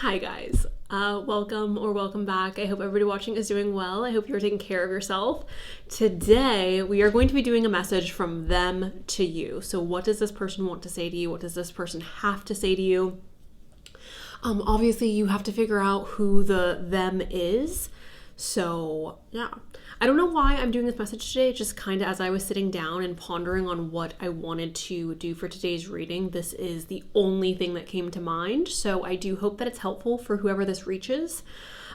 Hi guys, welcome back. I hope everybody watching is doing well. I hope you're taking care of yourself. Today we are going to be doing a message from them to you. So what does this person want to say to you? What does this person have to say to you? Obviously you have to figure out who the them is. So yeah, I don't know why I'm doing this message today. Just kind of as I was sitting down and pondering on what I wanted to do for today's reading, this is the only thing that came to mind. So I do hope that it's helpful for whoever this reaches.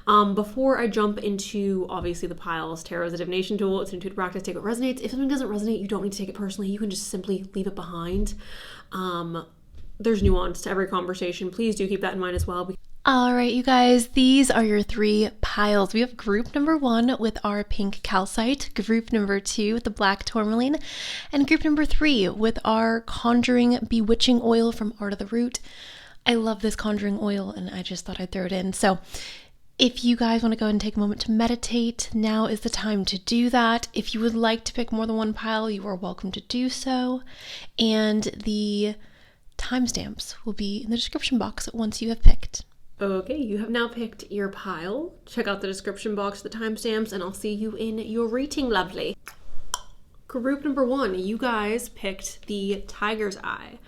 Before I jump into obviously the piles, tarot is a divination tool. It's an intuitive practice. Take what resonates. If something doesn't resonate, you don't need to take it personally. You can just simply leave it behind. There's nuance to every conversation. Please do keep that in mind as well. All right, you guys, these are your three piles. We have group number 1 with our pink calcite, group number 2 with the black tourmaline, and group number 3 with our conjuring bewitching oil from Art of the Root. I love this conjuring oil and I just thought I'd throw it in. So if you guys want to go ahead and take a moment to meditate, now is the time to do that. If you would like to pick more than one pile, you are welcome to do so. And the timestamps will be in the description box once you have picked. Okay, you have now picked your pile. Check out the description box, the timestamps, and I'll see you in your reading, lovely. Group number 1, you guys picked the Tiger's Eye.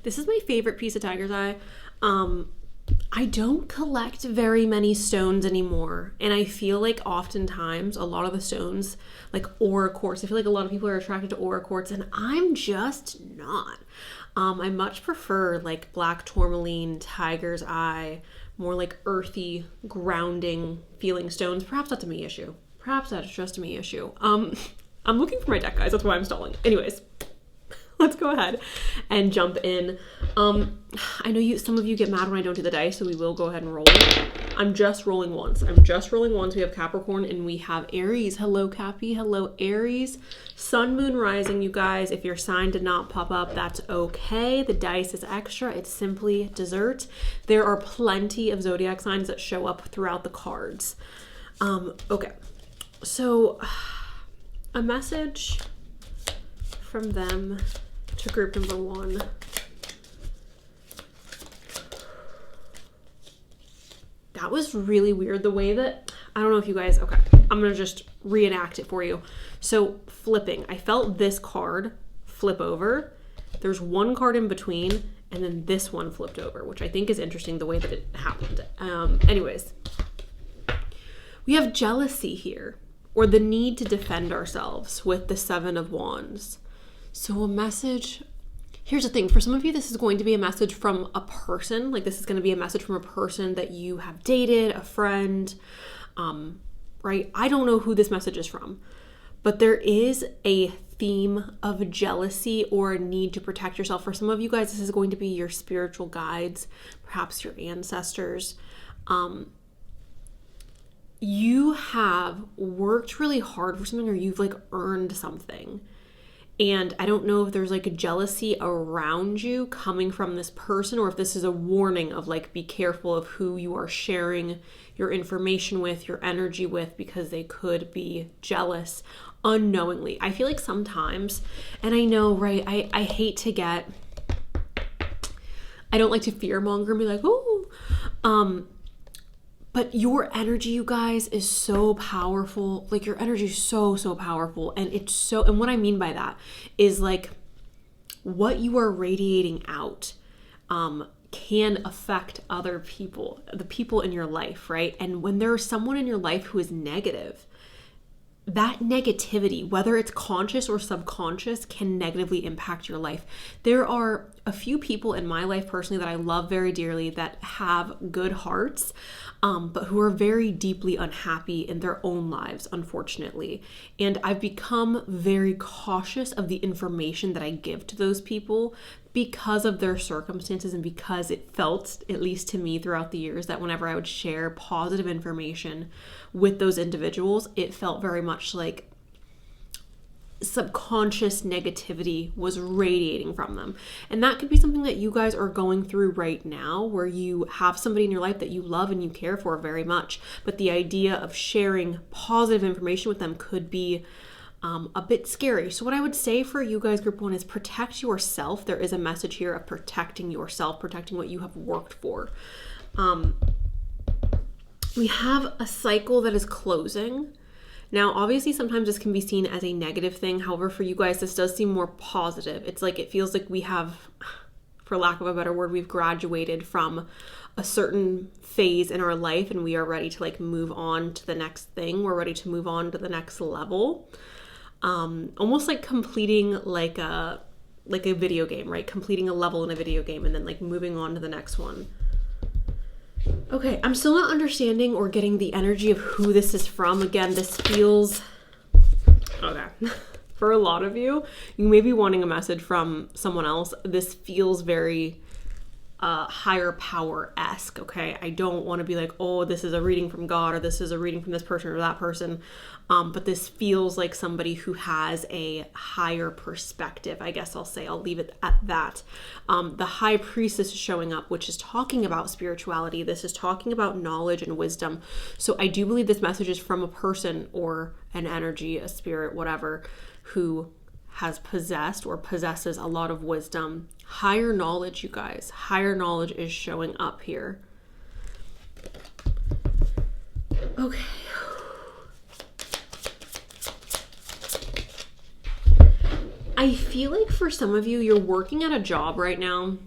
This is my favorite piece of Tiger's Eye. I don't collect very many stones anymore, and I feel like oftentimes a lot of the stones, like aura quartz, I feel like a lot of people are attracted to aura quartz, and I'm just not. I much prefer like black tourmaline, Tiger's Eye, more like earthy, grounding feeling stones. Perhaps that's a me issue. Perhaps that's just a me issue. I'm looking for my deck, guys. That's why I'm stalling. Anyways, let's go ahead and jump in. I know some of you get mad when I don't do the dice, so we will go ahead and roll. I'm just rolling once. We have Capricorn and we have Aries. Hello, Cappy. Hello, Aries. Sun, Moon, Rising, you guys. If your sign did not pop up, that's okay. The dice is extra. It's simply dessert. There are plenty of zodiac signs that show up throughout the cards. Okay. So, a message from them to group number 1. That was really weird. The way that, I don't know if you guys, okay, I'm going to just reenact it for you. So flipping, I felt this card flip over. There's one card in between, and then this one flipped over, which I think is interesting the way that it happened. Anyways, we have jealousy here, or the need to defend ourselves with the 7 of Wands. So a message, here's the thing, for some of you, this is going to be a message from a person. Like this is going to be a message from a person that you have dated, a friend, right? I don't know who this message is from, but there is a theme of jealousy or a need to protect yourself. For some of you guys, this is going to be your spiritual guides, perhaps your ancestors. You have worked really hard for something, or you've like earned something. And I don't know if there's like a jealousy around you coming from this person, or if this is a warning of like, be careful of who you are sharing your information with, your energy with, because they could be jealous unknowingly. I feel like sometimes, and I know, right, I hate to get, I don't like to fear monger and be like, oh, but your energy, you guys, is so powerful. Like your energy is so powerful. And and what I mean by that is like what you are radiating out can affect other people, the people in your life, right? And when there's someone in your life who is negative, that negativity, whether it's conscious or subconscious, can negatively impact your life. There are a few people in my life personally that I love very dearly that have good hearts, but who are very deeply unhappy in their own lives, unfortunately. And I've become very cautious of the information that I give to those people because of their circumstances, and because it felt, at least to me throughout the years, that whenever I would share positive information with those individuals, it felt very much like subconscious negativity was radiating from them. And that could be something that you guys are going through right now, where you have somebody in your life that you love and you care for very much, but the idea of sharing positive information with them could be a bit scary. So what I would say for you guys, group 1, is protect yourself. There is a message here of protecting yourself, protecting what you have worked for. We have a cycle that is closing. Now, obviously, sometimes this can be seen as a negative thing. However, for you guys, this does seem more positive. It's like, it feels like we have, for lack of a better word, we've graduated from a certain phase in our life and we are ready to like move on to the next thing. We're ready to move on to the next level. Almost like completing like a video game, right? Completing a level in a video game and then like moving on to the next one. Okay, I'm still not understanding or getting the energy of who this is from. Again, this feels... Okay. For a lot of you, you may be wanting a message from someone else. This feels very higher power-esque, okay? I don't want to be like, oh, this is a reading from God or this is a reading from this person or that person. But this feels like somebody who has a higher perspective. I guess I'll leave it at that. The High Priestess is showing up, which is talking about spirituality. This is talking about knowledge and wisdom. So I do believe this message is from a person or an energy, a spirit, whatever, who has possessed or possesses a lot of wisdom. Higher knowledge, you guys. Higher knowledge is showing up here. Okay. I feel like for some of you, you're working at a job right now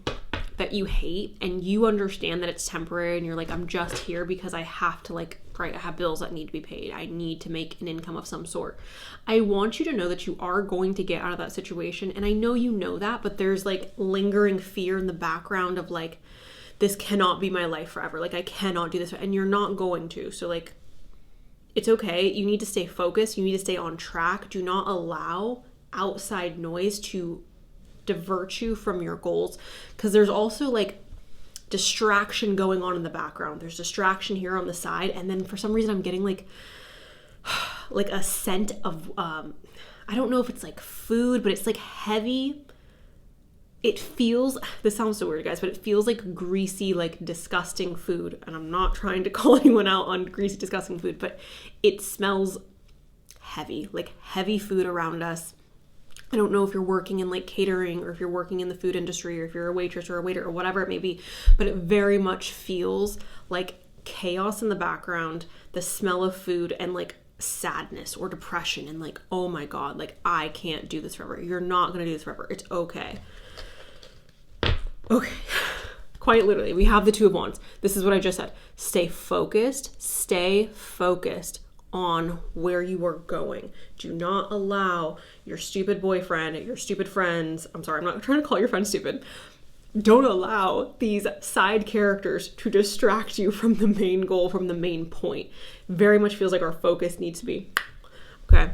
that you hate and you understand that it's temporary and you're like, I'm just here because I have to like, right, I have bills that need to be paid. I need to make an income of some sort. I want you to know that you are going to get out of that situation. And I know you know that, but there's like lingering fear in the background of like, this cannot be my life forever. Like I cannot do this and you're not going to. So like, it's okay. You need to stay focused. You need to stay on track. Do not allow outside noise to divert you from your goals, because there's also like distraction going on in the background. There's distraction here on the side, and then for some reason I'm getting like a scent of I don't know if it's like food, but it's like heavy. It feels, this sounds so weird guys, but it feels like greasy, like disgusting food. And I'm not trying to call anyone out on greasy disgusting food, but it smells heavy, like heavy food around us. I don't know if you're working in like catering or if you're working in the food industry or if you're a waitress or a waiter or whatever it may be, but it very much feels like chaos in the background, the smell of food, and like sadness or depression and like, oh my God, like I can't do this forever. You're not going to do this forever. It's okay. Okay. Quite literally, we have the Two of Wands. This is what I just said. Stay focused. Stay focused on where you are going. Do not allow your stupid boyfriend, your stupid friends, I'm sorry, I'm not trying to call your friends stupid. Don't allow these side characters to distract you from the main goal, from the main point. Very much feels like our focus needs to be, okay.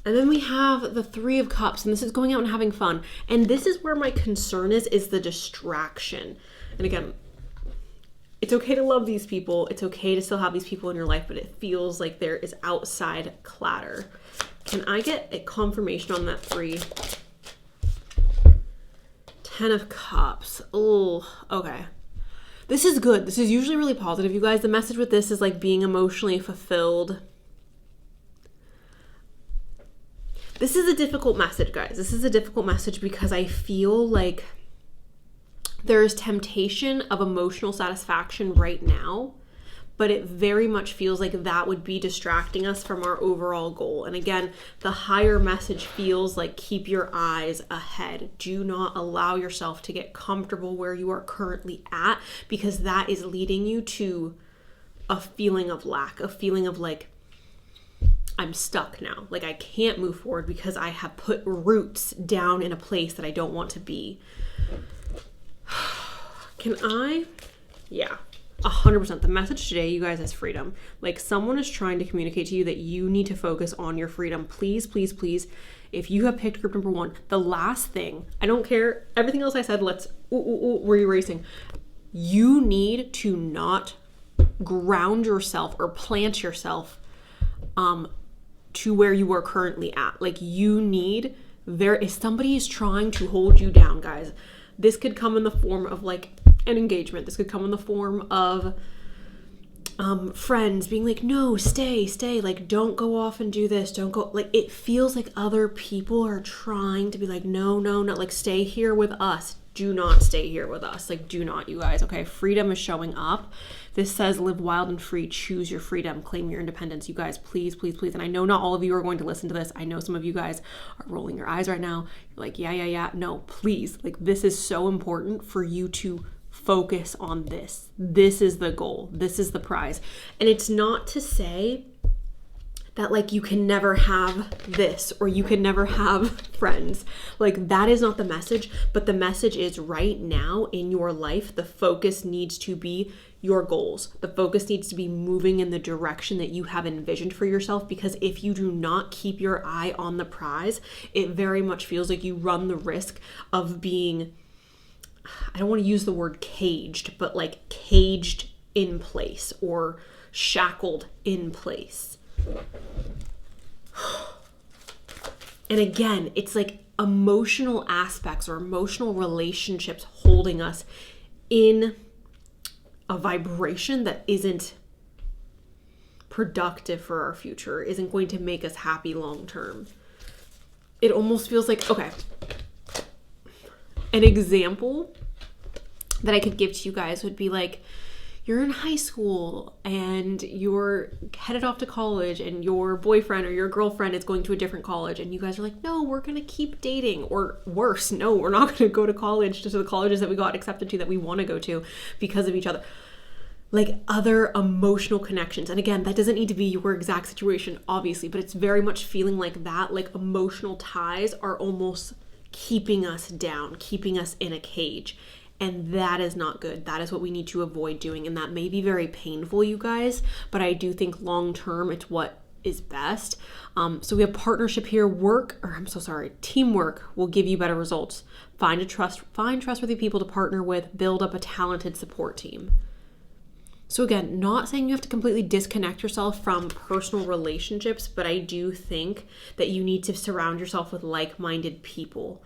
And then we have the Three of Cups, and this is going out and having fun. And this is where my concern is the distraction. And again, it's okay to love these people. It's okay to still have these people in your life, but it feels like there is outside clatter. Can I get a confirmation on that 3? 10 of Cups. Oh, okay. This is good. This is usually really positive, you guys. The message with this is like being emotionally fulfilled. This is a difficult message, guys. This is a difficult message because I feel like there is temptation of emotional satisfaction right now, but it very much feels like that would be distracting us from our overall goal. And again, the higher message feels like keep your eyes ahead. Do not allow yourself to get comfortable where you are currently at, because that is leading you to a feeling of lack, a feeling of like, I'm stuck now. Like I can't move forward because I have put roots down in a place that I don't want to be. Can I? Yeah, 100%. The message today, you guys, is freedom. Like someone is trying to communicate to you that you need to focus on your freedom. Please, please, please. If you have picked group number 1, the last thing, I don't care. Everything else I said, we're erasing. You need to not ground yourself or plant yourself to where you are currently at. Like you need, somebody is trying to hold you down, guys. This could come in the form of like an engagement. This could come in the form of friends being like, no, stay. Like, don't go off and do this. Don't go. Like, it feels like other people are trying to be like, no, like stay here with us. do not stay here with us. Like, do not, you guys, okay? Freedom is showing up. This says live wild and free, choose your freedom, claim your independence. You guys, please, please, please. And I know not all of you are going to listen to this. I know some of you guys are rolling your eyes right now. You're like, yeah. No, please. Like, this is so important for you to focus on this. This is the goal. This is the prize. And it's not to say that like you can never have this or you can never have friends. Like, that is not the message, but the message is right now in your life, the focus needs to be your goals. The focus needs to be moving in the direction that you have envisioned for yourself, because if you do not keep your eye on the prize, it very much feels like you run the risk of being, I don't want to use the word caged, but like caged in place or shackled in place. And again, it's like emotional aspects or emotional relationships holding us in a vibration that isn't productive for our future, isn't going to make us happy long term. It almost feels like, okay, an example that I could give to you guys would be like, you're in high school and you're headed off to college and your boyfriend or your girlfriend is going to a different college, and you guys are like, no, we're going to keep dating. Or worse, no, we're not going to go to college, to the colleges that we got accepted to that we want to go to because of each other. Like, other emotional connections. And again, that doesn't need to be your exact situation, obviously, but it's very much feeling like that. Like, emotional ties are almost keeping us down, keeping us in a cage. And that is not good. That is what we need to avoid doing. And that may be very painful, you guys, but I do think long term it's what is best. So we have partnership here. Teamwork will give you better results. Find trustworthy people to partner with, build up a talented support team. So again, not saying you have to completely disconnect yourself from personal relationships, but I do think that you need to surround yourself with like-minded people.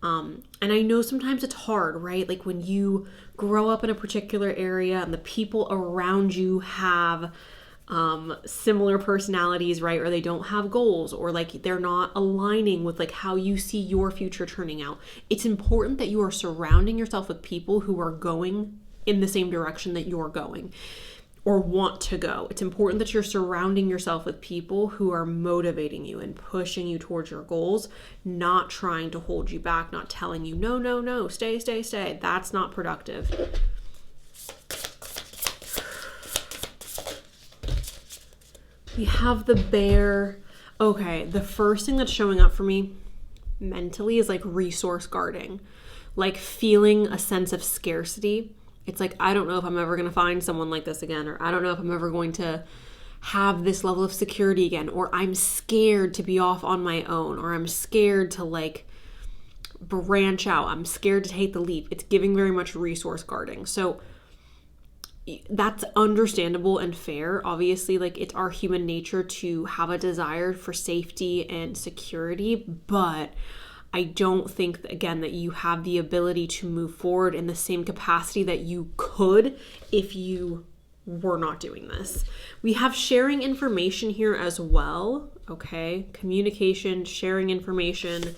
And I know sometimes it's hard, right? Like when you grow up in a particular area and the people around you have similar personalities, right? Or they don't have goals, or like they're not aligning with like how you see your future turning out. It's important that you are surrounding yourself with people who are going in the same direction that you're going or want to go. It's important that you're surrounding yourself with people who are motivating you and pushing you towards your goals, not trying to hold you back, not telling you, no, stay. That's not productive. We have the bear. Okay, the first thing that's showing up for me mentally is like resource guarding, like feeling a sense of scarcity. It's like, I don't know if I'm ever going to find someone like this again, or I don't know if I'm ever going to have this level of security again, or I'm scared to be off on my own, or I'm scared to like branch out. I'm scared to take the leap. It's giving very much resource guarding. So that's understandable and fair. Obviously, like it's our human nature to have a desire for safety and security, but I don't think, again, that you have the ability to move forward in the same capacity that you could if you were not doing this. We have sharing information here as well, okay? Communication, sharing information.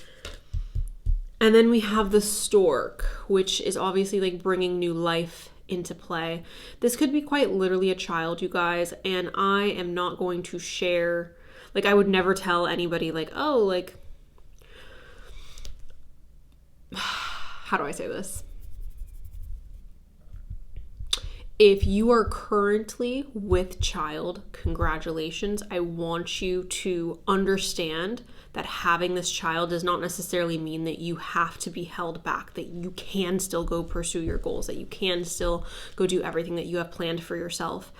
And then we have the stork, which is obviously like bringing new life into play. This could be quite literally a child, you guys, and I am not going to share, like I would never tell anybody like, oh, like, how do I say this? If you are currently with child, congratulations. I want you to understand that having this child does not necessarily mean that you have to be held back, that you can still go pursue your goals, that you can still go do everything that you have planned for yourself.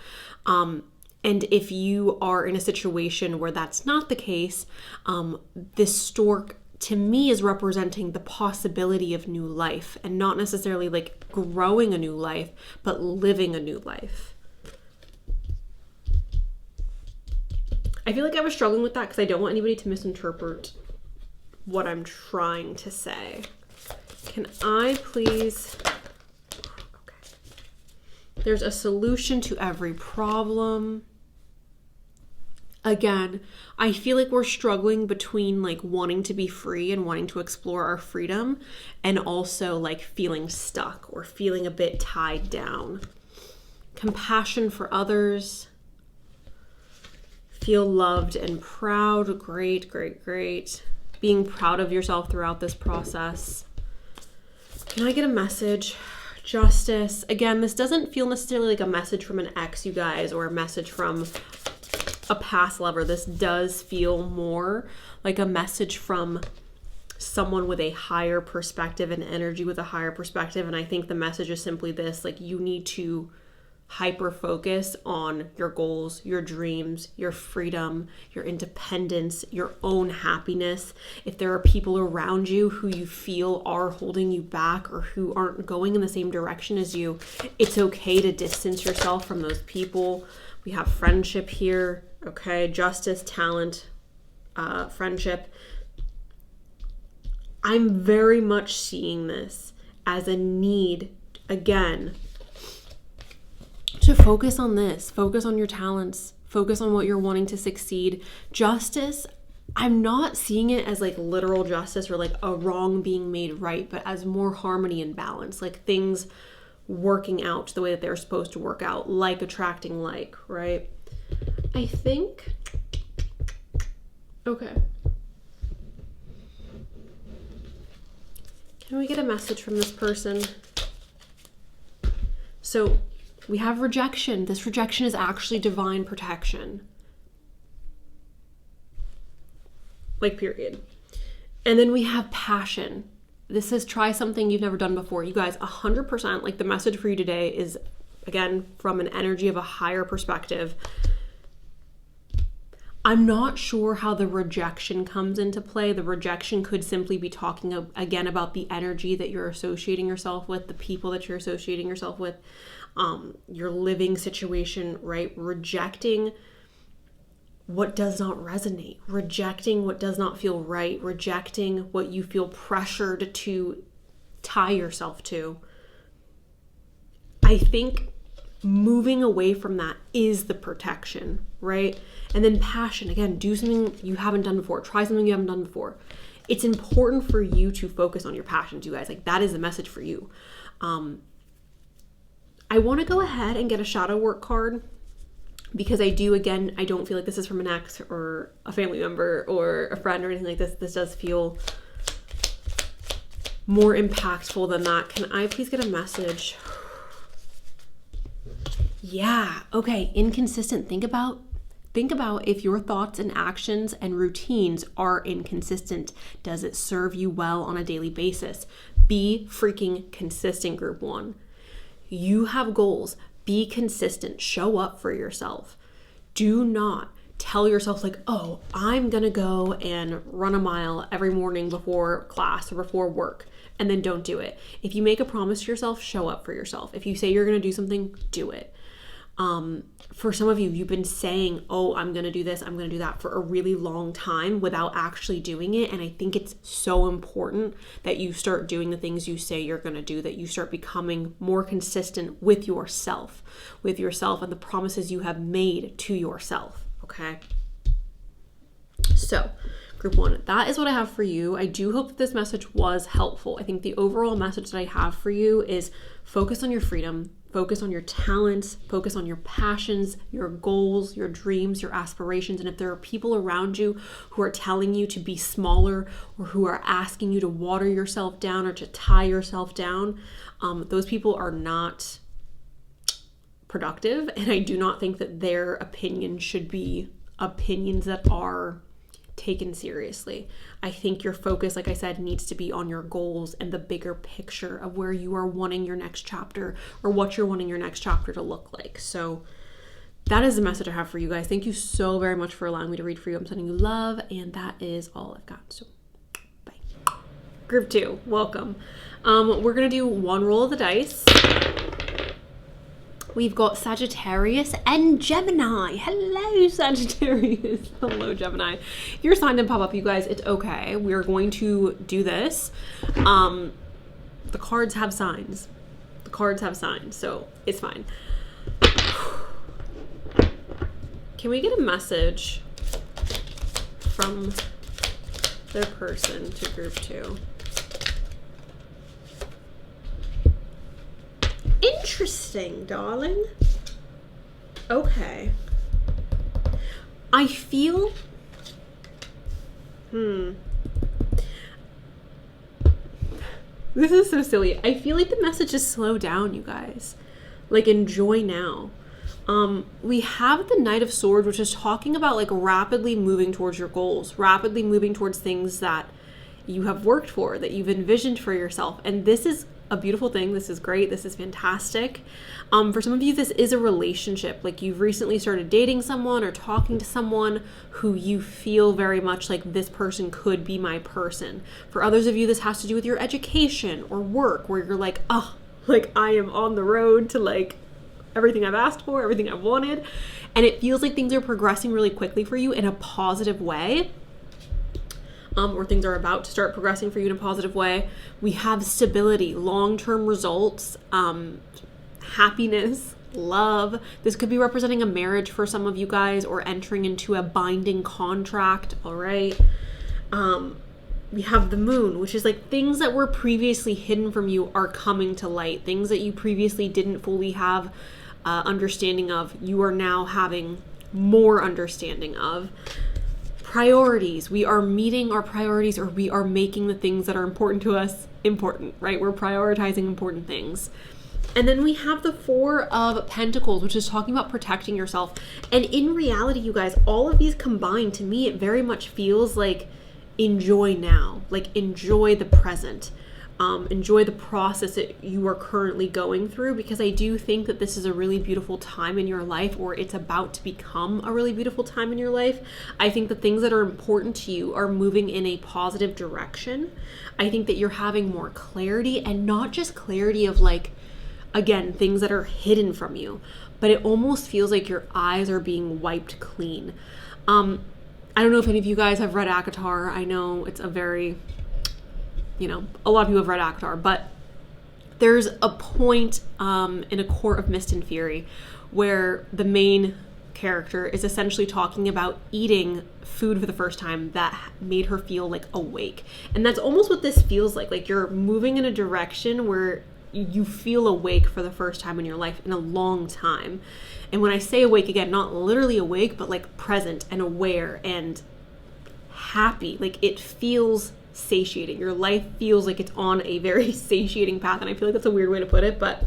And if you are in a situation where that's not the case, this stork to me is representing the possibility of new life, and not necessarily like growing a new life, but living a new life. I feel like I was struggling with that because I don't want anybody to misinterpret what I'm trying to say. Can I please... Okay. There's a solution to every problem. Again, I feel like we're struggling between like wanting to be free and wanting to explore our freedom, and also like feeling stuck or feeling a bit tied down. Compassion for others. Feel loved and proud. Great, great, great. Being proud of yourself throughout this process. Can I get a message? Justice. Again, this doesn't feel necessarily like a message from an ex, you guys, or a message from a past lover. This does feel more like a message from someone with a higher perspective and energy with a higher perspective. And I think the message is simply this, like, you need to hyper focus on your goals, your dreams, your freedom, your independence, your own happiness. If there are people around you who you feel are holding you back or who aren't going in the same direction as you, it's okay to distance yourself from those people. We have friendship here, okay? Justice, talent, friendship. I'm very much seeing this as a need, again, to focus on this, focus on your talents, focus on what you're wanting to succeed. Justice, I'm not seeing it as like literal justice or like a wrong being made right, but as more harmony and balance, like things working out the way that they're supposed to work out, like attracting like, right? I think, okay. Can we get a message from this person? So we have rejection. This rejection is actually divine protection. Like, period. And then we have passion. This says try something you've never done before. You guys, 100%, like the message for you today is, again, from an energy of a higher perspective. I'm not sure how the rejection comes into play. The rejection could simply be talking again about the energy that you're associating yourself with, the people that you're associating yourself with, your living situation, right? Rejecting what does not resonate, rejecting what does not feel right, rejecting what you feel pressured to tie yourself to. I think moving away from that is the protection, right? And then passion, again, do something you haven't done before, try something you haven't done before. It's important for you to focus on your passions, you guys. Like, that is the message for you. I want to go ahead and get a shadow work card, because I don't feel like this is from an ex or a family member or a friend or anything like this. This does feel more impactful than that. Can I please get a message? Yeah, okay, inconsistent. Think about if your thoughts and actions and routines are inconsistent. Does it serve you well on a daily basis? Be freaking consistent, group one. You have goals. Be consistent. Show up for yourself. Do not tell yourself like, oh, I'm going to go and run a mile every morning before class or before work, and then don't do it. If you make a promise to yourself, show up for yourself. If you say you're going to do something, do it. For some of you, you've been saying, oh, I'm going to do this, I'm going to do that for a really long time without actually doing it. And I think it's so important that you start doing the things you say you're going to do, that you start becoming more consistent with yourself and the promises you have made to yourself. Okay. So group one, that is what I have for you. I do hope that this message was helpful. I think the overall message that I have for you is focus on your freedom, focus on your talents, focus on your passions, your goals, your dreams, your aspirations. And if there are people around you who are telling you to be smaller or who are asking you to water yourself down or to tie yourself down, those people are not productive. And I do not think that their opinions should be opinions that are taken seriously. I think your focus, like I said, needs to be on your goals and the bigger picture of where you are wanting your next chapter or what you're wanting your next chapter to look like. So that is the message I have for you guys. Thank you so very much for allowing me to read for you. I'm sending you love, and that is all I've got. So bye. Group two, welcome. We're gonna do one roll of the dice. We've got Sagittarius and Gemini. Hello, Sagittarius. Hello, Gemini. If your sign didn't pop up, you guys, it's okay. We're going to do this. The cards have signs. So it's fine. Can we get a message from their person to group 2. Interesting, darling. Okay. I feel... This is so silly. I feel like the message is slow down, you guys. Like, enjoy now. We have the Knight of Swords, which is talking about like rapidly moving towards your goals, rapidly moving towards things that you have worked for, that you've envisioned for yourself. And this is a beautiful thing. This is great. This is fantastic. For some of you, this is a relationship. Like you've recently started dating someone or talking to someone who you feel very much like this person could be my person. For others of you, this has to do with your education or work, where you're like, oh, like I am on the road to like everything I've asked for, everything I've wanted. And it feels like things are progressing really quickly for you in a positive way. Or things are about to start progressing for you in a positive way. We have stability, long-term results, happiness, love. This could be representing a marriage for some of you guys, or entering into a binding contract, all right? We have the moon, which is like things that were previously hidden from you are coming to light. Things that you previously didn't fully have understanding of, you are now having more understanding of. Priorities. We are meeting our priorities, or we are making the things that are important to us important, right? We're prioritizing important things. And then we have the Four of Pentacles, which is talking about protecting yourself. And in reality, you guys, all of these combined, to me, it very much feels like enjoy now, like enjoy the present. Enjoy the process that you are currently going through, because I do think that this is a really beautiful time in your life, or it's about to become a really beautiful time in your life. I think the things that are important to you are moving in a positive direction. I think that you're having more clarity, and not just clarity of like, again, things that are hidden from you, but it almost feels like your eyes are being wiped clean. I don't know if any of you guys have read ACOTAR. I know it's a very... a lot of people have read ACOTAR, but there's a point in A Court of Mist and Fury where the main character is essentially talking about eating food for the first time that made her feel like awake. And that's almost what this feels like. Like you're moving in a direction where you feel awake for the first time in your life in a long time. And when I say awake, again, not literally awake, but like present and aware and happy. Like it feels satiating. Your life feels like it's on a very satiating path, and I feel like that's a weird way to put it, but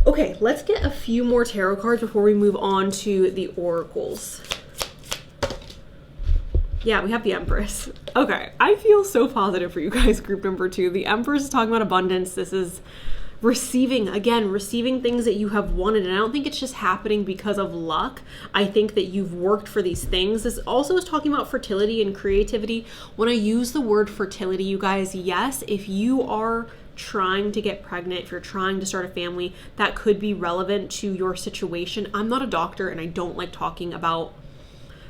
okay, let's get a few more tarot cards before we move on to the oracles. Yeah, we have the Empress. Okay, I feel so positive for you guys, group number 2. The Empress is talking about abundance. This is receiving things that you have wanted. And I don't think it's just happening because of luck. I think that you've worked for these things. This also is talking about fertility and creativity. When I use the word fertility, you guys, yes, if you are trying to get pregnant, if you're trying to start a family, that could be relevant to your situation. I'm not a doctor, and I don't like talking about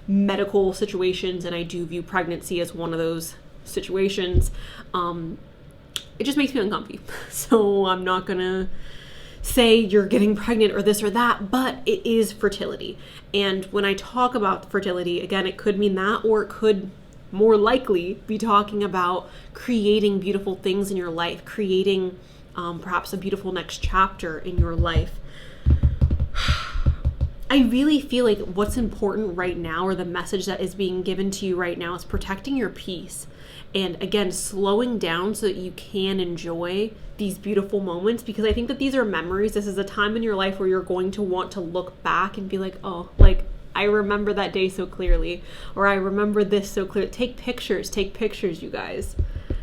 medical situations, and I do view pregnancy as one of those situations. It just makes me uncomfy. So I'm not gonna say you're getting pregnant or this or that, but it is fertility. And when I talk about fertility, again, it could mean that, or it could more likely be talking about creating beautiful things in your life, creating perhaps a beautiful next chapter in your life. I really feel like what's important right now, or the message that is being given to you right now, is protecting your peace. And again, slowing down so that you can enjoy these beautiful moments, because I think that these are memories. This is a time in your life where you're going to want to look back and be like, oh, like I remember that day so clearly, or I remember this so clearly. Take pictures, you guys.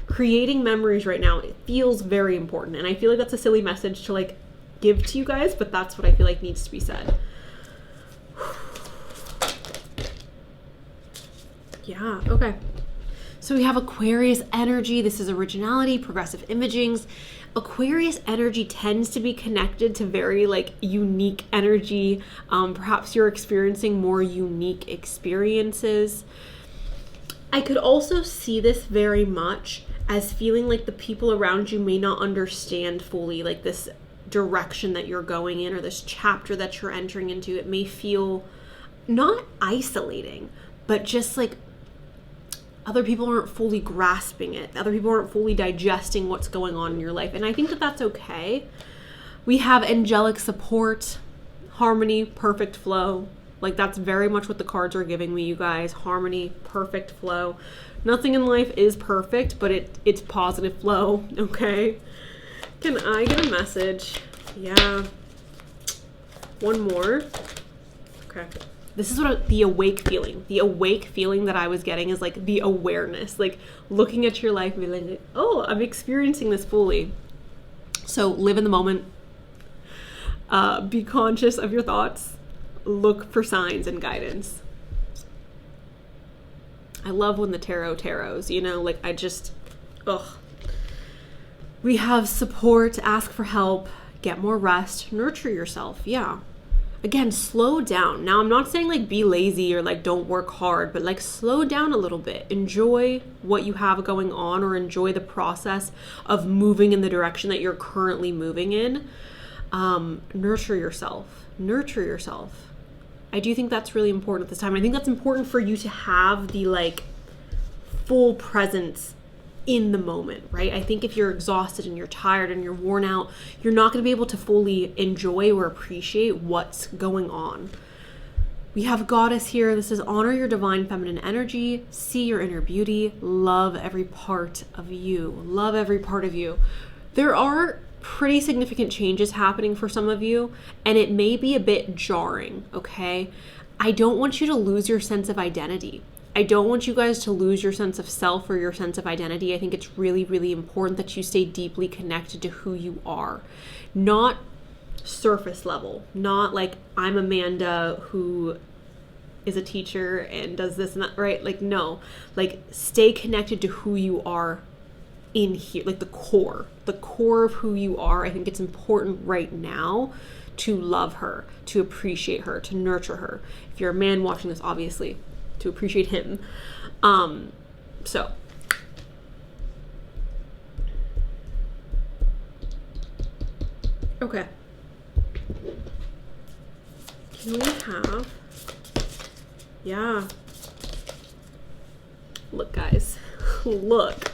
Creating memories right now, it feels very important. And I feel like that's a silly message to like give to you guys, but that's what I feel like needs to be said. Yeah, okay. So we have Aquarius energy. This is originality, progressive imagings. Aquarius energy tends to be connected to very like unique energy. Perhaps you're experiencing more unique experiences. I could also see this very much as feeling like the people around you may not understand fully like this direction that you're going in, or this chapter that you're entering into. It may feel not isolating, but just like other people aren't fully grasping it. Other people aren't fully digesting what's going on in your life. And I think that that's okay. We have angelic support, harmony, perfect flow. Like, that's very much what the cards are giving me, you guys. Harmony, perfect flow. Nothing in life is perfect, but it's positive flow, okay? Can I get a message? Yeah. One more. Okay. This is what the awake feeling. The awake feeling that I was getting is like the awareness, like looking at your life and being like, oh, I'm experiencing this fully. So live in the moment. Be conscious of your thoughts. Look for signs and guidance. I love when the tarots, you know, like we have support, ask for help, get more rest, nurture yourself. Yeah. Again, slow down. Now, I'm not saying like be lazy or like don't work hard, but like slow down a little bit. Enjoy what you have going on, or enjoy the process of moving in the direction that you're currently moving in. Nurture yourself. Nurture yourself. I do think that's really important at this time. I think that's important for you to have the like full presence in the moment, right? I think if you're exhausted and you're tired and you're worn out, you're not going to be able to fully enjoy or appreciate what's going on. We have Goddess here. This is honor your divine feminine energy, see your inner beauty, love every part of you. Love every part of you. There are pretty significant changes happening for some of you, and it may be a bit jarring, okay? I don't want you to lose your sense of identity. I don't want you guys to lose your sense of self or your sense of identity. I think it's really, really important that you stay deeply connected to who you are. Not surface level. Not like, I'm Amanda who is a teacher and does this and that, right? Like, no. Like, stay connected to who you are in here. Like, the core of who you are. I think it's important right now to love her, to appreciate her, to nurture her. If you're a man watching this, obviously, to appreciate him. So okay, can we have, yeah, look guys, look,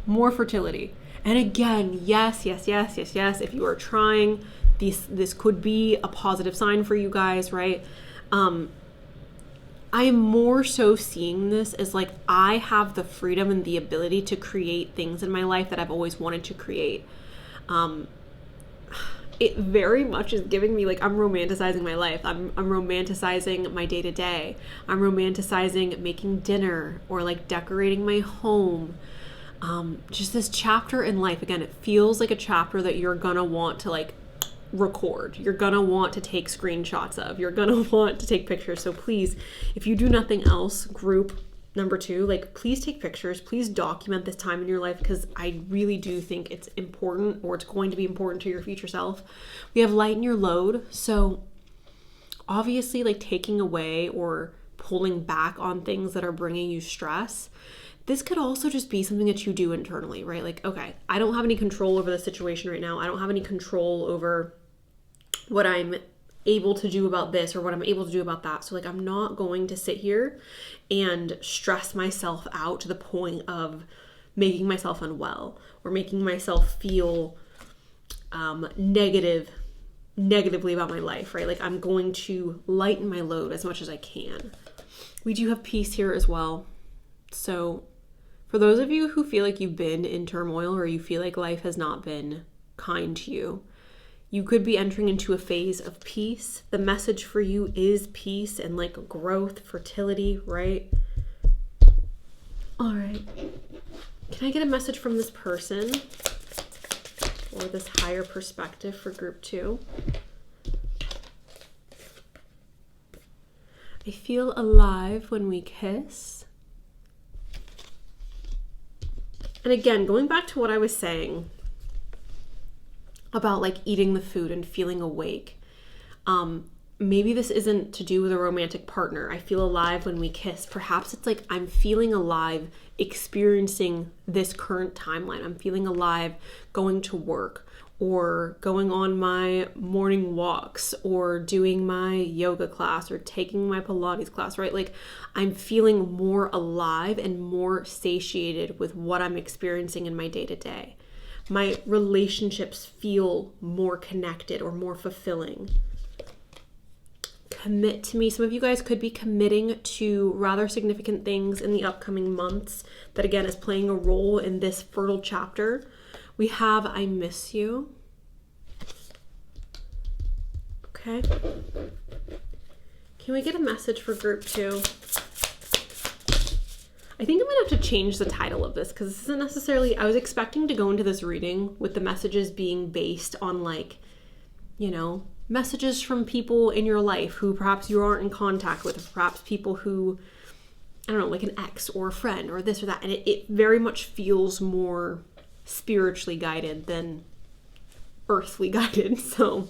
more fertility. And again, yes, if you are trying, this could be a positive sign for you guys, right? I am more so seeing this as like, I have the freedom and the ability to create things in my life that I've always wanted to create. It very much is giving me like, I'm romanticizing my life. I'm romanticizing my day to day. I'm romanticizing making dinner or like decorating my home. Just this chapter in life. Again, it feels like a chapter that you're gonna want to like record. You're gonna want to take screenshots of. You're gonna want to take pictures. So please, if you do nothing else, group number 2, like, please take pictures. Please document this time in your life, because I really do think it's important, or it's going to be important to your future self. We have lighten your load. So obviously, like, taking away or pulling back on things that are bringing you stress. This could also just be something that you do internally, right? Like, okay, I don't have any control over the situation right now. I don't have any control over what I'm able to do about this or what I'm able to do about that. So like, I'm not going to sit here and stress myself out to the point of making myself unwell or making myself feel negatively about my life, right? Like, I'm going to lighten my load as much as I can. We do have peace here as well. So for those of you who feel like you've been in turmoil, or you feel like life has not been kind to you, you could be entering into a phase of peace. The message for you is peace and like growth, fertility, right? All right. Can I get a message from this person or this higher perspective for group 2? I feel alive when we kiss. And again, going back to what I was saying about like eating the food and feeling awake. Maybe this isn't to do with a romantic partner. I feel alive when we kiss. Perhaps it's like, I'm feeling alive experiencing this current timeline. I'm feeling alive going to work or going on my morning walks, or doing my yoga class, or taking my Pilates class, right? Like I'm feeling more alive and more satiated with what I'm experiencing in my day-to-day. My relationships feel more connected or more fulfilling. Commit to me. Some of you guys could be committing to rather significant things in the upcoming months that again is playing a role in this fertile chapter. We have I miss you. Okay. Can we get a message for group 2? I think I'm gonna have to change the title of this because this isn't necessarily, I was expecting to go into this reading with the messages being based on like, you know, messages from people in your life who perhaps you aren't in contact with, or perhaps people who, I don't know, like an ex or a friend or this or that. And it very much feels more spiritually guided than earthly guided. So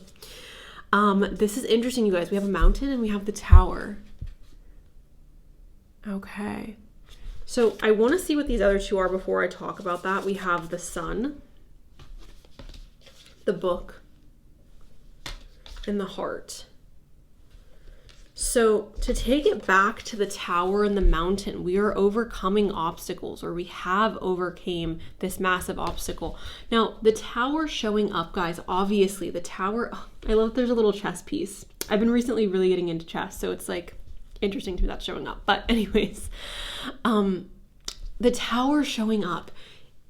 this is interesting, you guys. We have a mountain and we have the tower. Okay. So I want to see what these other two are before I talk about that. We have the sun, the book, and the heart. So to take it back to the tower and the mountain, we are overcoming obstacles, or we have overcame this massive obstacle. Now, the tower showing up, guys, obviously the tower, I love there's a little chess piece. I've been recently really getting into chess, so it's like interesting to me that's showing up. But anyways, the tower showing up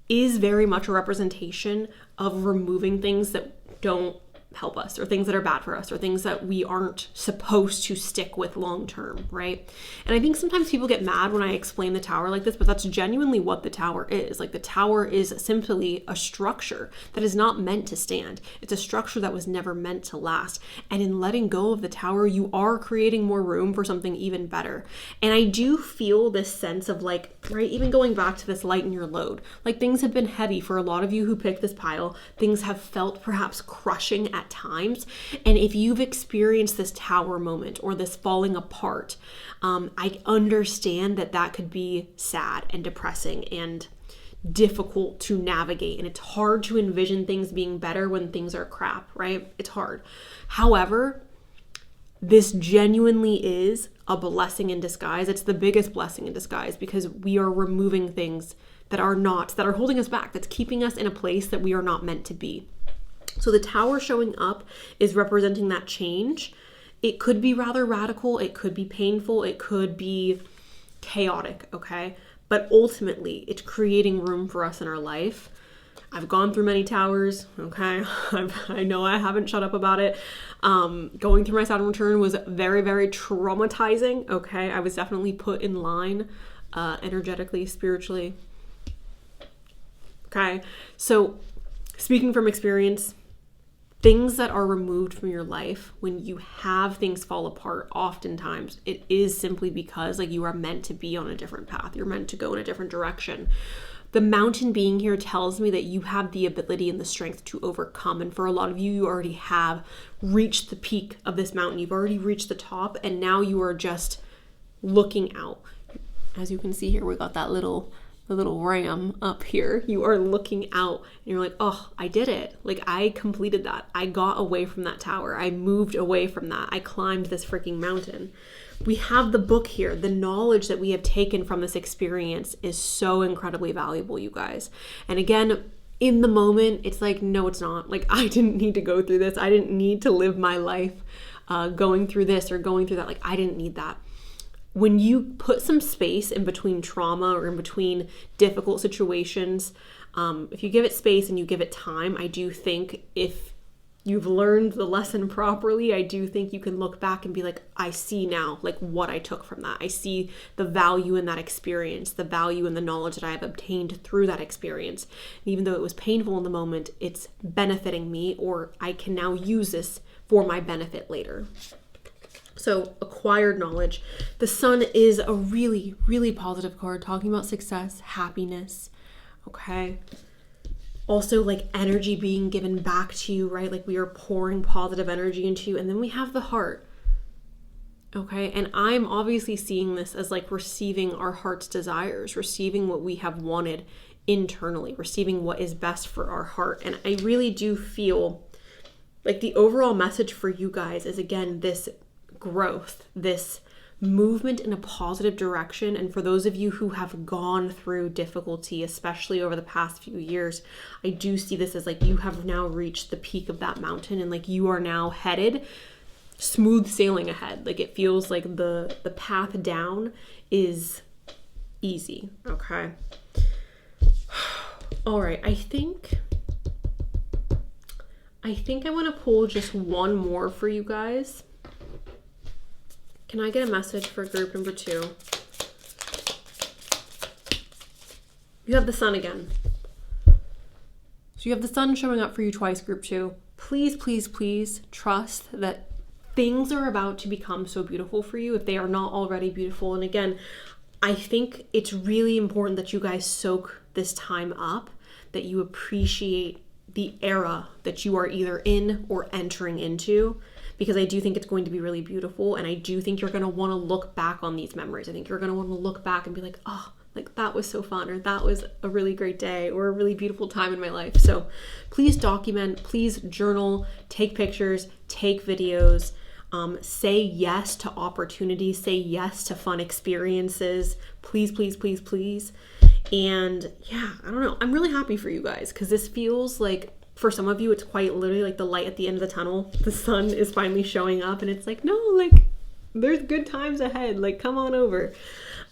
is very much a representation of removing things that don't help us, or things that are bad for us, or things that we aren't supposed to stick with long term, right? And I think sometimes people get mad when I explain the tower like this, but that's genuinely what the tower is. Like the tower is simply a structure that is not meant to stand. It's a structure that was never meant to last. And in letting go of the tower, you are creating more room for something even better. And I do feel this sense of like, right, even going back to this lighten your load, like things have been heavy for a lot of you who picked this pile. Things have felt perhaps crushing at times. And if you've experienced this tower moment or this falling apart, I understand that that could be sad and depressing and difficult to navigate. And it's hard to envision things being better when things are crap, right? It's hard. However, this genuinely is a blessing in disguise. It's the biggest blessing in disguise because we are removing things that are holding us back, that's keeping us in a place that we are not meant to be. So the tower showing up is representing that change. It could be rather radical. It could be painful. It could be chaotic, okay? But ultimately, it's creating room for us in our life. I've gone through many towers, okay? I know I haven't shut up about it. Going through my Saturn return was very, very traumatizing, okay? I was definitely put in line energetically, spiritually. Okay, so speaking from experience, things that are removed from your life, when you have things fall apart, oftentimes it is simply because like you are meant to be on a different path. You're meant to go in a different direction. The mountain being here tells me that you have the ability and the strength to overcome. And for a lot of you, you already have reached the peak of this mountain. You've already reached the top, and now you are just looking out. As you can see here, we got that little ram up here. You are looking out and you're like, oh, I did it. Like I completed that. I got away from that tower. I moved away from that. I climbed this freaking mountain. We have the book here. The knowledge that we have taken from this experience is so incredibly valuable, you guys. And again, in the moment, it's like, no, it's not. Like I didn't need to go through this. I didn't need to live my life going through this or going through that. Like I didn't need that. When you put some space in between trauma or in between difficult situations, if you give it space and you give it time, I do think if you've learned the lesson properly, I do think you can look back and be like, I see now like what I took from that. I see the value in that experience, the value in the knowledge that I have obtained through that experience. And even though it was painful in the moment, it's benefiting me, or I can now use this for my benefit later. So acquired knowledge. The sun is a really, really positive card, talking about success, happiness, okay? Also like energy being given back to you, right? Like we are pouring positive energy into you. And then we have the heart, okay? And I'm obviously seeing this as like receiving our heart's desires, receiving what we have wanted internally, receiving what is best for our heart. And I really do feel like the overall message for you guys is, again, this growth, this movement in a positive direction. And for those of you who have gone through difficulty, especially over the past few years, I do see this as like you have now reached the peak of that mountain, and like you are now headed smooth sailing ahead. Like it feels like the path down is easy. Okay. All right. I think I want to pull just one more for you guys. Can I get a message for group number 2? You have the sun again. So you have the sun showing up for you twice, group 2. Please, please, please trust that things are about to become so beautiful for you if they are not already beautiful. And again, I think it's really important that you guys soak this time up, that you appreciate the era that you are either in or entering into, because I do think it's going to be really beautiful. And I do think you're going to want to look back on these memories. I think you're going to want to look back and be like, oh, like that was so fun, or that was a really great day, or a really beautiful time in my life. So please document, please journal, take pictures, take videos, say yes to opportunities, say yes to fun experiences. Please, please, please, please. And yeah, I don't know. I'm really happy for you guys, because this feels like, for some of you, it's quite literally like the light at the end of the tunnel. The sun is finally showing up, and it's like, no, like there's good times ahead. Like, come on over.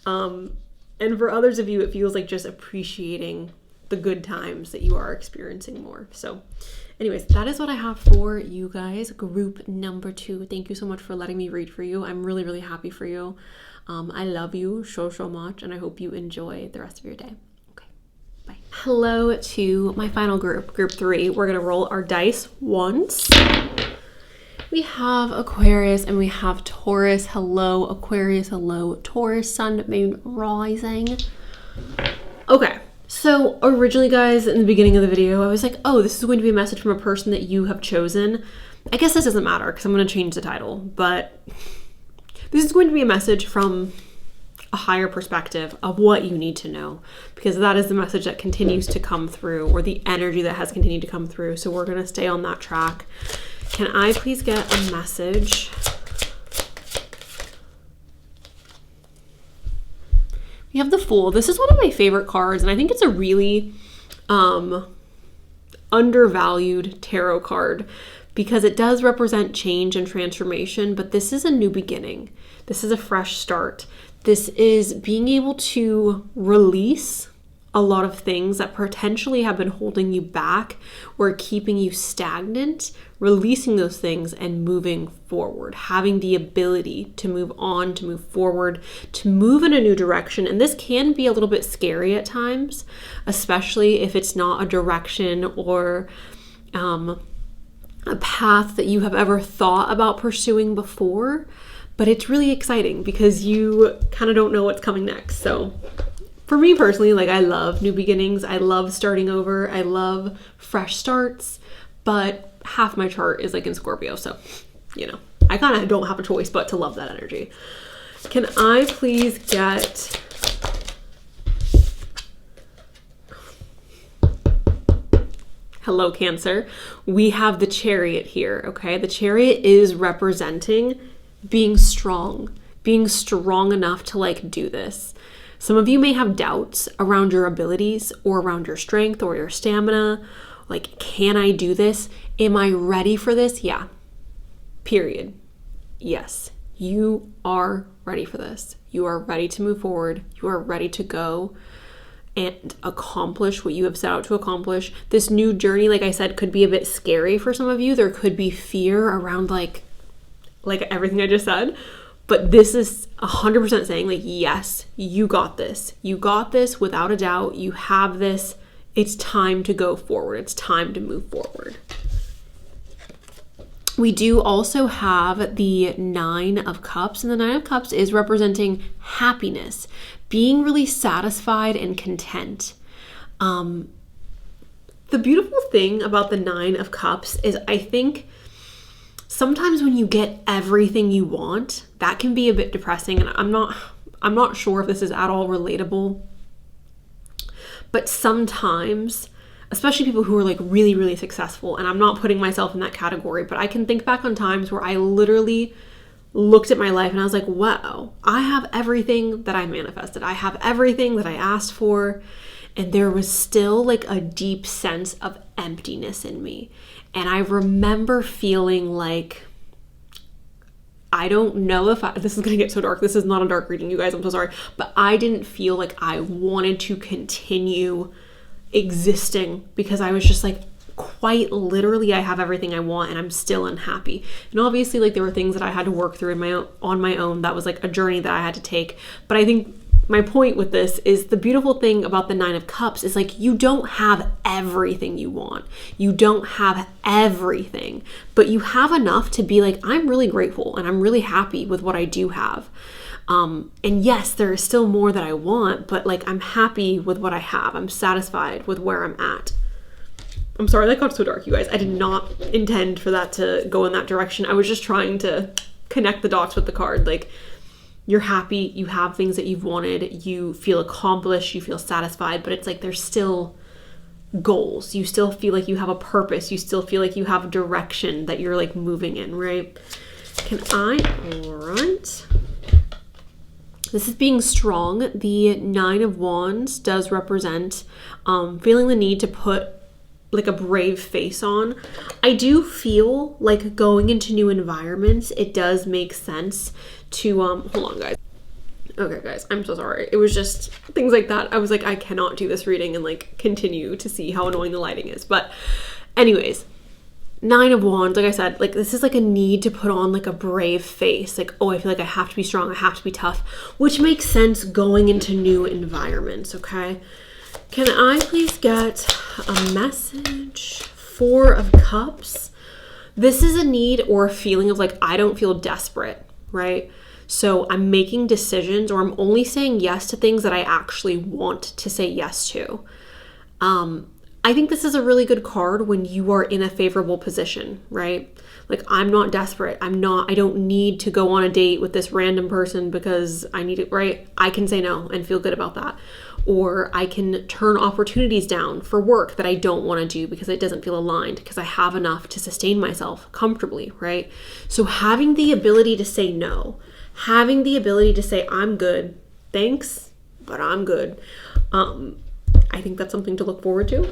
And for others of you, it feels like just appreciating the good times that you are experiencing more. So anyways, that is what I have for you guys. Group number 2. Thank you so much for letting me read for you. I'm really, really happy for you. I love you so, so much, and I hope you enjoy the rest of your day. Okay, bye. Hello to my final group, group 3. We're going to roll our dice once. We have Aquarius and we have Taurus. Hello, Aquarius. Hello, Taurus. Sun, moon, rising. Okay. So originally, guys, in the beginning of the video, I was like, oh, this is going to be a message from a person that you have chosen. I guess this doesn't matter because I'm going to change the title, but this is going to be a message from a higher perspective of what you need to know, because that is the message that continues to come through, or the energy that has continued to come through. So we're going to stay on that track. Can I please get a message? We have the Fool. This is one of my favorite cards, and I think it's a really undervalued tarot card, because it does represent change and transformation, but this is a new beginning. This is a fresh start. This is being able to release a lot of things that potentially have been holding you back or keeping you stagnant, releasing those things and moving forward, having the ability to move on, to move forward, to move in a new direction. And this can be a little bit scary at times, especially if it's not a direction or a path that you have ever thought about pursuing before. But it's really exciting because you kind of don't know what's coming next. So for me personally, like, I love new beginnings. I love starting over. I love fresh starts, but half my chart is like in Scorpio. So, you know, I kind of don't have a choice but to love that energy. Can I please get hello, Cancer? We have the Chariot here, okay? The Chariot is representing being strong enough to like do this. Some of you may have doubts around your abilities or around your strength or your stamina. Like, can I do this? Am I ready for this? Yeah. Period. Yes. You are ready for this. You are ready to move forward. You are ready to go and accomplish what you have set out to accomplish. This new journey, like I said, could be a bit scary for some of you. There could be fear around like everything I just said. But this is 100% saying like, yes, you got this. You got this without a doubt. You have this. It's time to go forward. It's time to move forward. We do also have the 9 of Cups, and the 9 of Cups is representing happiness, being really satisfied and content. The beautiful thing about the 9 of Cups is I think sometimes when you get everything you want, that can be a bit depressing. And I'm not sure if this is at all relatable, But sometimes, especially people who are like really, really successful, and I'm not putting myself in that category, but I can think back on times where I literally looked at my life and I was like, wow, I have everything that I manifested. I have everything that I asked for. And there was still like a deep sense of emptiness in me. And I remember feeling like, I don't know if this is going to get so dark. This is not a dark reading, you guys. I'm so sorry. But I didn't feel like I wanted to continue existing because I was just like, quite literally, I have everything I want and I'm still unhappy. And obviously, like, there were things that I had to work through on my own. That was like a journey that I had to take. But I think my point with this is the beautiful thing about the Nine of Cups is like, you don't have everything you want. You don't have everything, but you have enough to be like, I'm really grateful and I'm really happy with what I do have. And yes, there is still more that I want, but like, I'm happy with what I have. I'm satisfied with where I'm at. I'm sorry, that got so dark, you guys. I did not intend for that to go in that direction. I was just trying to connect the dots with the card. Like, you're happy, you have things that you've wanted, you feel accomplished, you feel satisfied, but it's like there's still goals. You still feel like you have a purpose. You still feel like you have a direction that you're like moving in, right? Alright. This is being strong. The Nine of Wands does represent feeling the need to put like a brave face on. I do feel like going into new environments, it does make sense to hold on, guys. Okay, guys, I'm so sorry. It was just things like that. I was like, I cannot do this reading and like continue to see how annoying the lighting is. But anyways, Nine of Wands, like I said, like this is like a need to put on like a brave face. Like, oh, I feel like I have to be strong. I have to be tough, which makes sense going into new environments, okay? Can I please get a message? Four of Cups. This is a need or a feeling of like, I don't feel desperate, right? So I'm making decisions, or I'm only saying yes to things that I actually want to say yes to. I think this is a really good card when you are in a favorable position, right? Like, I'm not desperate. I don't need to go on a date with this random person because I need it, right? I can say no and feel good about that. Or I can turn opportunities down for work that I don't want to do because it doesn't feel aligned, because I have enough to sustain myself comfortably, right? So having the ability to say no, having the ability to say, I'm good, thanks, but I'm good. I think that's something to look forward to.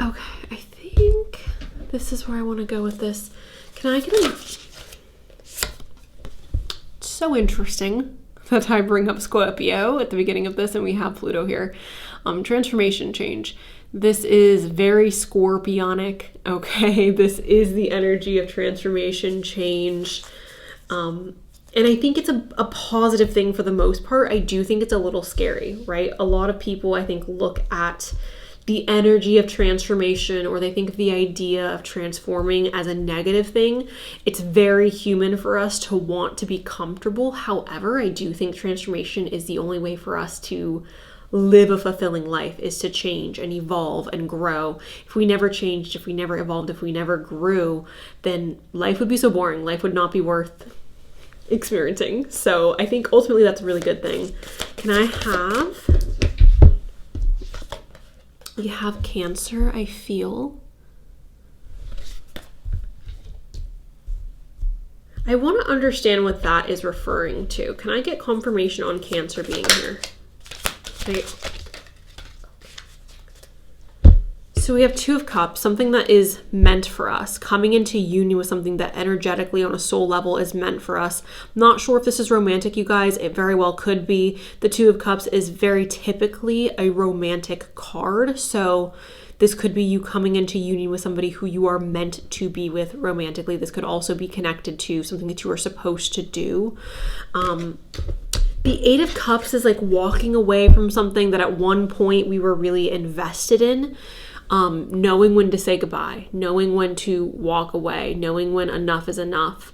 Okay, I think this is where I want to go with this. Can I get It's so interesting that I bring up Scorpio at the beginning of this and we have Pluto here. Transformation change. This is very Scorpionic, okay? This is the energy of transformation change. And I think it's a positive thing for the most part. I do think it's a little scary, right? A lot of people, I think, look at the energy of transformation, or they think of the idea of transforming as a negative thing. It's very human for us to want to be comfortable. However, I do think transformation is the only way for us to live a fulfilling life, is to change and evolve and grow. If we never changed, if we never evolved, if we never grew, then life would be so boring. Life would not be worth experiencing. So I think ultimately that's a really good thing. Can I have, we have Cancer, I feel. I want to understand what that is referring to. Can I get confirmation on Cancer being here? Okay. So we have Two of Cups, something that is meant for us, coming into union with something that energetically on a soul level is meant for us. I'm not sure if this is romantic, you guys. It very well could be. The Two of Cups is very typically a romantic card. So this could be you coming into union with somebody who you are meant to be with romantically. This could also be connected to something that you are supposed to do. The Eight of Cups is like walking away from something that at one point we were really invested in. Knowing when to say goodbye, knowing when to walk away, knowing when enough is enough.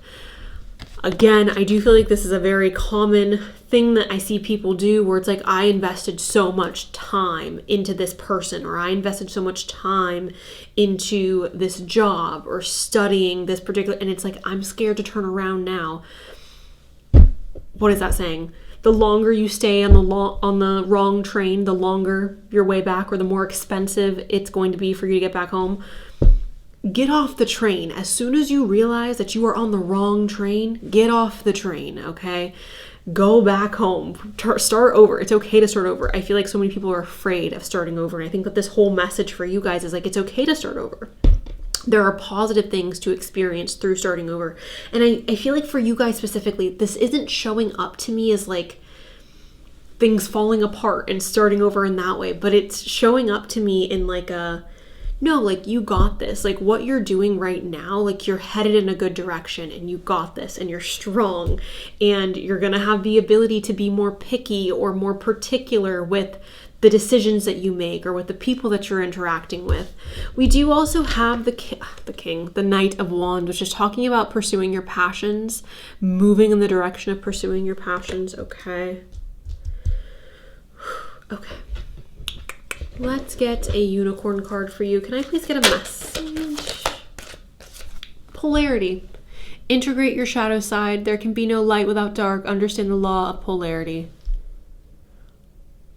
Again, I do feel like this is a very common thing that I see people do, where it's like, I invested so much time into this person, or I invested so much time into this job or studying this particular, and it's like, I'm scared to turn around now. What is that saying? the longer you stay on the wrong train, the longer your way back, or the more expensive it's going to be for you to get back home. Get off the train. As soon as you realize that you are on the wrong train, get off the train, okay? Go back home. Start over. It's okay to start over. I feel like so many people are afraid of starting over, and I think that this whole message for you guys is like, it's okay to start over. There are positive things to experience through starting over. And I feel like for you guys specifically, this isn't showing up to me as like things falling apart and starting over in that way, but it's showing up to me in like no, like you got this. Like what you're doing right now, like you're headed in a good direction and you got this and you're strong and you're going to have the ability to be more picky or more particular with the decisions that you make or with the people that you're interacting with. We do also have the Knight of Wands, which is talking about pursuing your passions, moving in the direction of pursuing your passions. Okay. Okay. Let's get a unicorn card for you. Can I please get a message? Polarity. Integrate your shadow side. There can be no light without dark. Understand the law of polarity.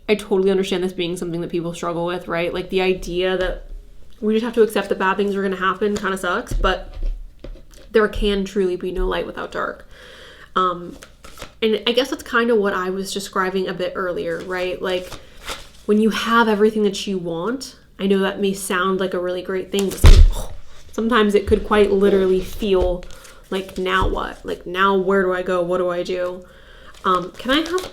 I totally understand this being something that people struggle with, right? Like the idea that we just have to accept that bad things are going to happen kind of sucks, but there can truly be no light without dark. And I guess that's kind of what I was describing a bit earlier, right? Like when you have everything that you want, I know that may sound like a really great thing, but sometimes it could quite literally feel like, now what? Like now where do I go? What do I do? Can I have...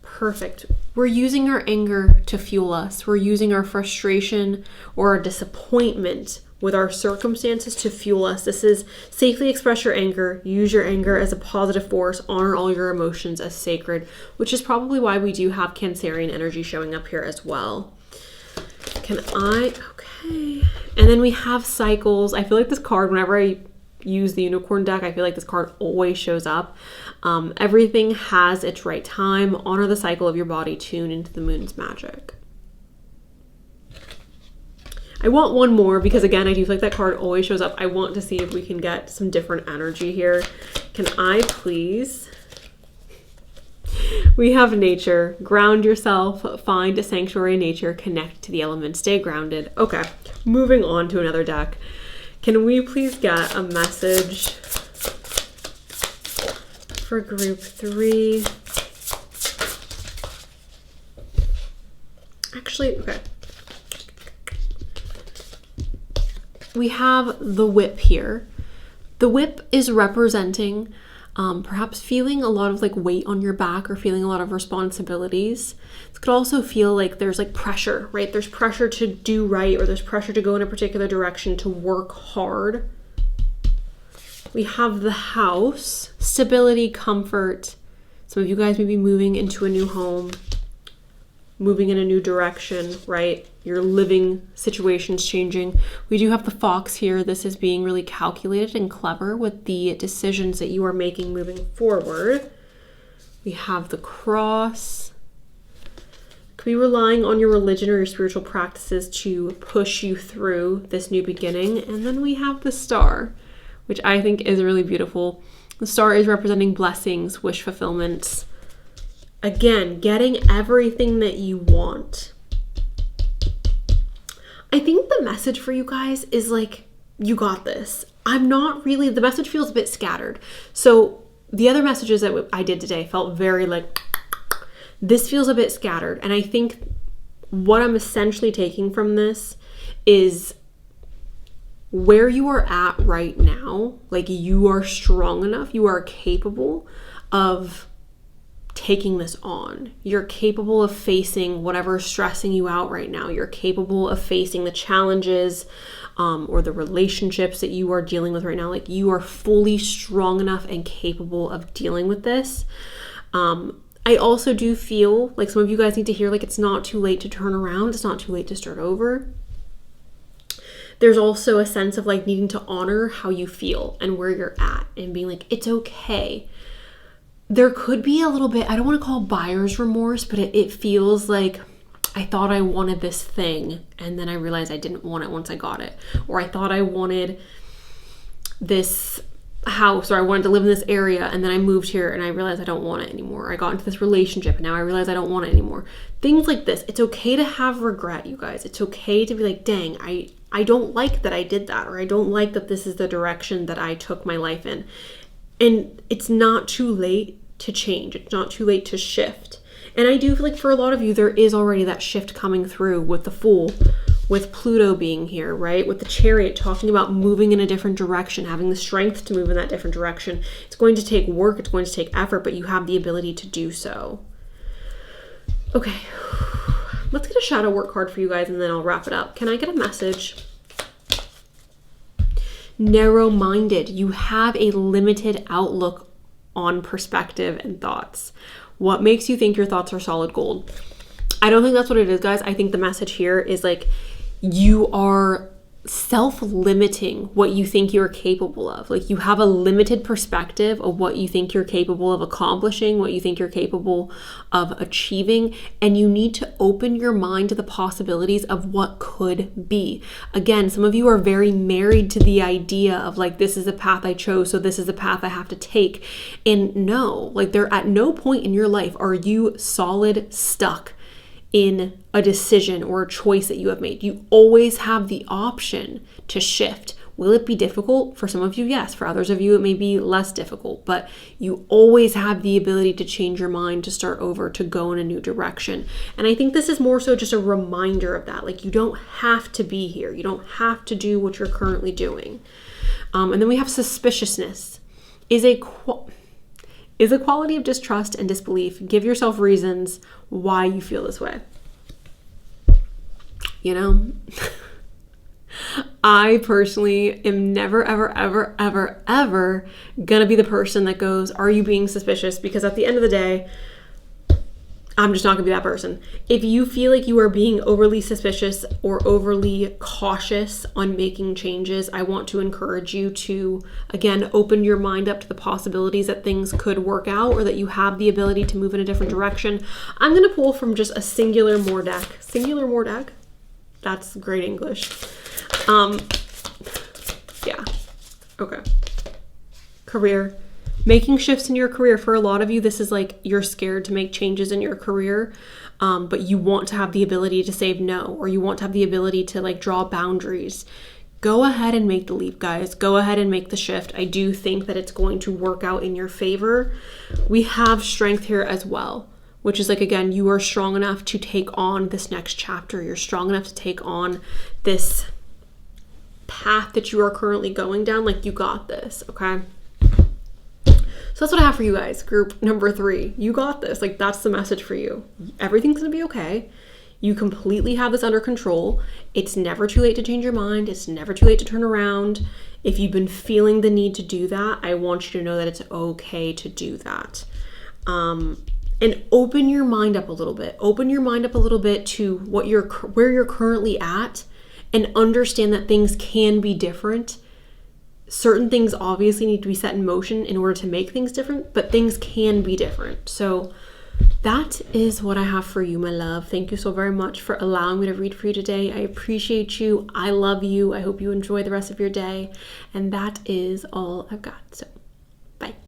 Perfect. We're using our anger to fuel us. We're using our frustration or our disappointment with our circumstances to fuel us. This is safely express your anger. Use your anger as a positive force. Honor all your emotions as sacred, which is probably why we do have Cancerian energy showing up here as well. Okay. And then we have cycles. I feel like this card, whenever I use the unicorn deck, I feel like this card always shows up. Everything has its right time. Honor the cycle of your body. Tune into the moon's magic. I want one more because, again, I do feel like that card always shows up. I want to see if we can get some different energy here. Can I please? We have nature. Ground yourself. Find a sanctuary in nature. Connect to the elements. Stay grounded. Okay, moving on to another deck. Can we please get a message for group 3? Actually, okay. We have the whip here. The whip is representing perhaps feeling a lot of like weight on your back or feeling a lot of responsibilities. It could also feel like there's like pressure, right? There's pressure to do right, or there's pressure to go in a particular direction, to work hard. We have the house, stability, comfort. Some of you guys may be moving into a new home, moving in a new direction, right? Your living situation's changing. We do have the fox here. This is being really calculated and clever with the decisions that you are making moving forward. We have the cross. Could be relying on your religion or your spiritual practices to push you through this new beginning. And then we have the star, which I think is really beautiful. The star is representing blessings, wish fulfillments. Again, getting everything that you want. I think the message for you guys is like, you got this. The message feels a bit scattered. So the other messages that I did today felt very like, this feels a bit scattered. And I think what I'm essentially taking from this is where you are at right now. Like you are strong enough, you are capable of taking this on. You're capable of facing whatever's stressing you out right now. You're capable of facing the challenges or the relationships that you are dealing with right now. Like you are fully strong enough and capable of dealing with this. I also do feel like some of you guys need to hear like it's not too late to turn around. It's not too late to start over. There's also a sense of like needing to honor how you feel and where you're at and being like, it's okay. There could be a little bit, I don't want to call buyer's remorse, but it feels like I thought I wanted this thing and then I realized I didn't want it once I got it. Or I thought I wanted this house, or I wanted to live in this area, and then I moved here and I realized I don't want it anymore. I got into this relationship and now I realize I don't want it anymore. Things like this. It's okay to have regret, you guys. It's okay to be like, dang, I don't like that I did that, or I don't like that this is the direction that I took my life in. And it's not too late to change. It's not too late to shift. And I do feel like for a lot of you, there is already that shift coming through with the Fool, with Pluto being here, right? With the Chariot talking about moving in a different direction, having the strength to move in that different direction. It's going to take work, it's going to take effort, but you have the ability to do so. Okay, let's get a shadow work card for you guys and then I'll wrap it up. Can I get a message? Narrow-minded. You have a limited outlook on perspective and thoughts. What makes you think your thoughts are solid gold? I don't think that's what it is, guys. I think the message here is like you are self-limiting what you think you're capable of. Like you have a limited perspective of what you think you're capable of accomplishing, what you think you're capable of achieving, and you need to open your mind to the possibilities of what could be. Again, some of you are very married to the idea of like, this is the path I chose, so this is the path I have to take. And no, like there at no point in your life are you solid stuck in a decision or a choice that you have made. You always have the option to shift. Will it be difficult? For some of you, yes. For others of you, it may be less difficult, but you always have the ability to change your mind, to start over, to go in a new direction. And I think this is more so just a reminder of that. Like you don't have to be here. You don't have to do what you're currently doing. And then we have suspiciousness. Is a quality of distrust and disbelief. Give yourself reasons why you feel this way. You know, I personally am never, ever, ever, ever, ever gonna be the person that goes, are you being suspicious? Because at the end of the day, I'm just not gonna be that person. If you feel like you are being overly suspicious or overly cautious on making changes, I want to encourage you to, again, open your mind up to the possibilities that things could work out or that you have the ability to move in a different direction. I'm gonna pull from just a singular more deck. Singular more deck? That's great English. Yeah, okay. Career. Making shifts in your career. For a lot of you, this is like you're scared to make changes in your career, but you want to have the ability to say no, or you want to have the ability to like draw boundaries. Go ahead and make the leap, guys. Go ahead and make the shift. I do think that it's going to work out in your favor. We have strength here as well, which is like, again, you are strong enough to take on this next chapter. You're strong enough to take on this path that you are currently going down. Like you got this, okay? So that's what I have for you guys. Group number 3, you got this. Like that's the message for you. Everything's gonna be okay. You completely have this under control. It's never too late to change your mind. It's never too late to turn around. If you've been feeling the need to do that, I want you to know that it's okay to do that. And open your mind up a little bit. Open your mind up a little bit to where you're currently at, and understand that things can be different. Certain things obviously need to be set in motion in order to make things different, but things can be different. So that is what I have for you, my love. Thank you so very much for allowing me to read for you today. I appreciate you. I love you. I hope you enjoy the rest of your day. And that is all I've got. So